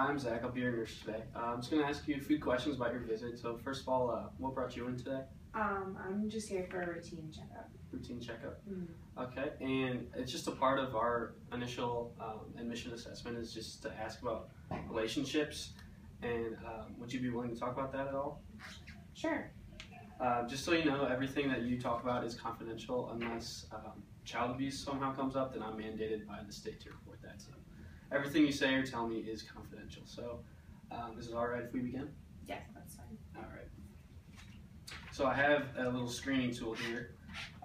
I'm Zach. I'll be your nurse today. I'm just going to ask you a few questions about your visit. So first of all, what brought you in today? I'm just here for a routine checkup. Routine checkup. Mm-hmm. Okay, and it's just a part of our initial admission assessment is just to ask about relationships. And would you be willing to talk about that at all? Sure. Just so you know, everything that you talk about is confidential unless child abuse somehow comes up, then I'm mandated by the state to report that. So everything you say or tell me is confidential. So is it all right if we begin? Yes, that's fine. All right. So I have a little screening tool here.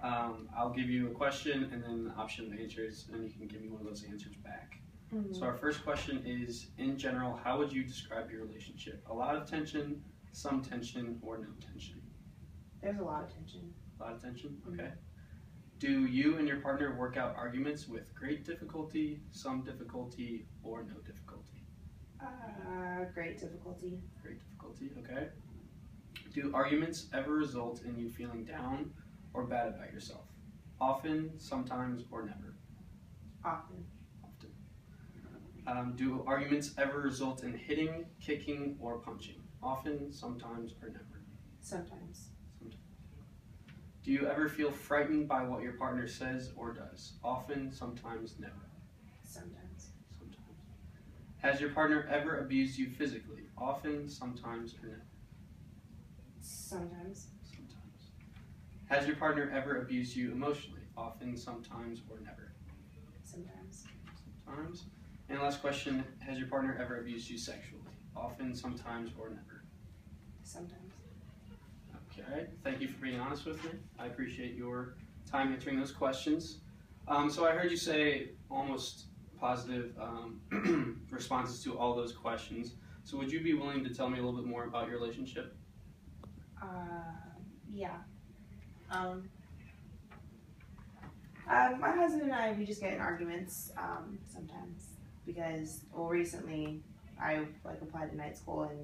I'll give you a question and then an option of answers, and you can give me one of those answers back. Mm-hmm. So our first question is, in general, how would you describe your relationship? A lot of tension, some tension, or no tension? There's a lot of tension. A lot of tension? Mm-hmm. Okay. Do you and your partner work out arguments with great difficulty, some difficulty, or no difficulty? Great difficulty. Great difficulty, okay. Do arguments ever result in you feeling down or bad about yourself? Often, sometimes, or never? Often. Often. Do arguments ever result in hitting, kicking, or punching? Often, sometimes, or never? Sometimes. Do you ever feel frightened by what your partner says or does? Often, sometimes, never? Sometimes. Sometimes. Has your partner ever abused you physically? Often, sometimes, or never? Sometimes. Sometimes. Has your partner ever abused you emotionally? Often, sometimes, or never? Sometimes. Sometimes. And last question, has your partner ever abused you sexually? Often, sometimes, or never? Sometimes. Okay, thank you for being honest with me. I appreciate your time answering those questions. So I heard you say almost positive responses to all those questions. So would you be willing to tell me a little bit more about your relationship? Yeah. My husband and I, we just get in arguments sometimes because, well, recently I applied to night school and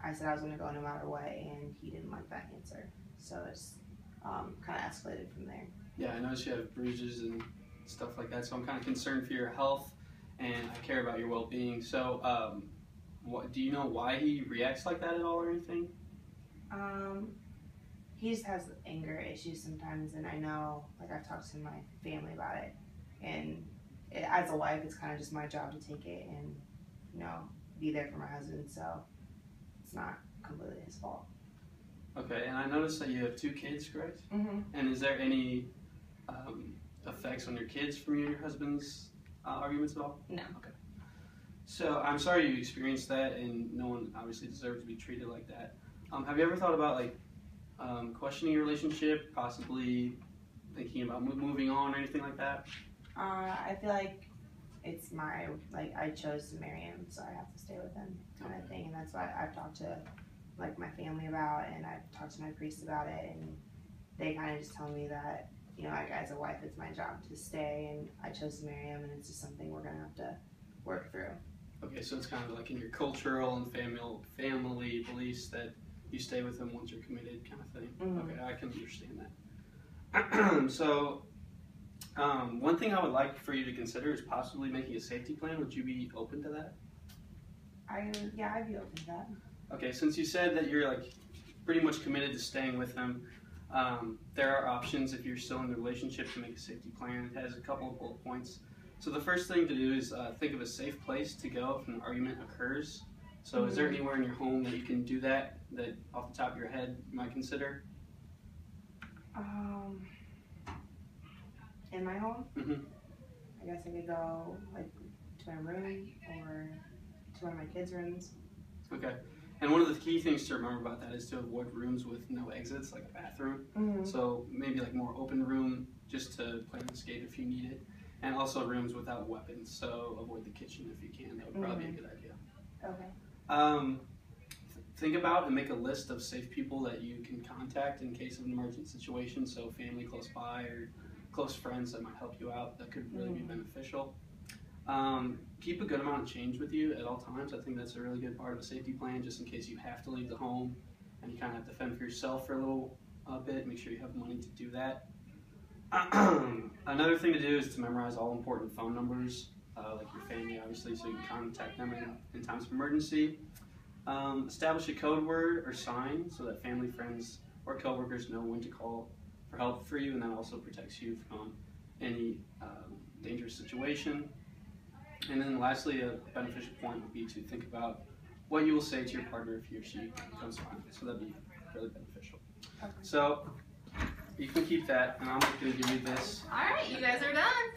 I said I was going to go no matter what, and he didn't like that answer. So it's kind of escalated from there. Yeah, I noticed you have bruises and stuff like that, so I'm kind of concerned for your health, and I care about your well-being. So do you know why he reacts like that at all or anything? He just has anger issues sometimes, and I know, I've talked to my family about it, and as a wife, it's kind of just my job to take it and, be there for my husband, so it's not completely his fault. Okay, and I noticed that you have 2 kids, correct? Mm-hmm. And is there any effects on your kids from you and your husband's arguments at all? No. Okay. So I'm sorry you experienced that, and no one obviously deserves to be treated like that. Have you ever thought about questioning your relationship, possibly thinking about moving on or anything like that? I feel like it's I chose to marry him, so I have to stay with him kind of thing, and that's why I've talked to my family about, and I've talked to my priest about it, and they kind of just tell me that, as a wife, it's my job to stay, and I chose to marry him, and it's just something we're going to have to work through. Okay, so it's kind of like in your cultural and family beliefs that you stay with him once you're committed kind of thing. Mm-hmm. Okay, I can understand that. So one thing I would like for you to consider is possibly making a safety plan. Would you be open to that? Yeah, I'd be open to that. Okay, since you said that you're pretty much committed to staying with him, there are options if you're still in the relationship to make a safety plan. It has a couple of bullet points. So the first thing to do is think of a safe place to go if an argument occurs. So is there anywhere in your home that you can do that off the top of your head you might consider? In my home? Mm-hmm. I guess I could go to my room or to one of my kids' rooms. Okay. And one of the key things to remember about that is to avoid rooms with no exits, like a bathroom. Mm-hmm. So maybe more open room just to play on escape if you need it. And also rooms without weapons, so avoid the kitchen if you can. That would probably be a good idea. Okay. Think about and make a list of safe people that you can contact in case of an emergent situation, so family close by or close friends that might help you out that could really be beneficial. Keep a good amount of change with you at all times. I think that's a really good part of a safety plan, just in case you have to leave the home and you kind of have to fend for yourself for a little bit. Make sure you have money to do that. Another thing to do is to memorize all important phone numbers. like your family, obviously, so you can contact them in times of emergency. Establish a code word or sign so that family, friends, or coworkers know when to call for help for you, and that also protects you from any dangerous situation. And then lastly, a beneficial point would be to think about what you will say to your partner if he or she becomes violent. So that'd be really beneficial. Okay. So you can keep that, and I'm going to give you this. All right, you guys are done.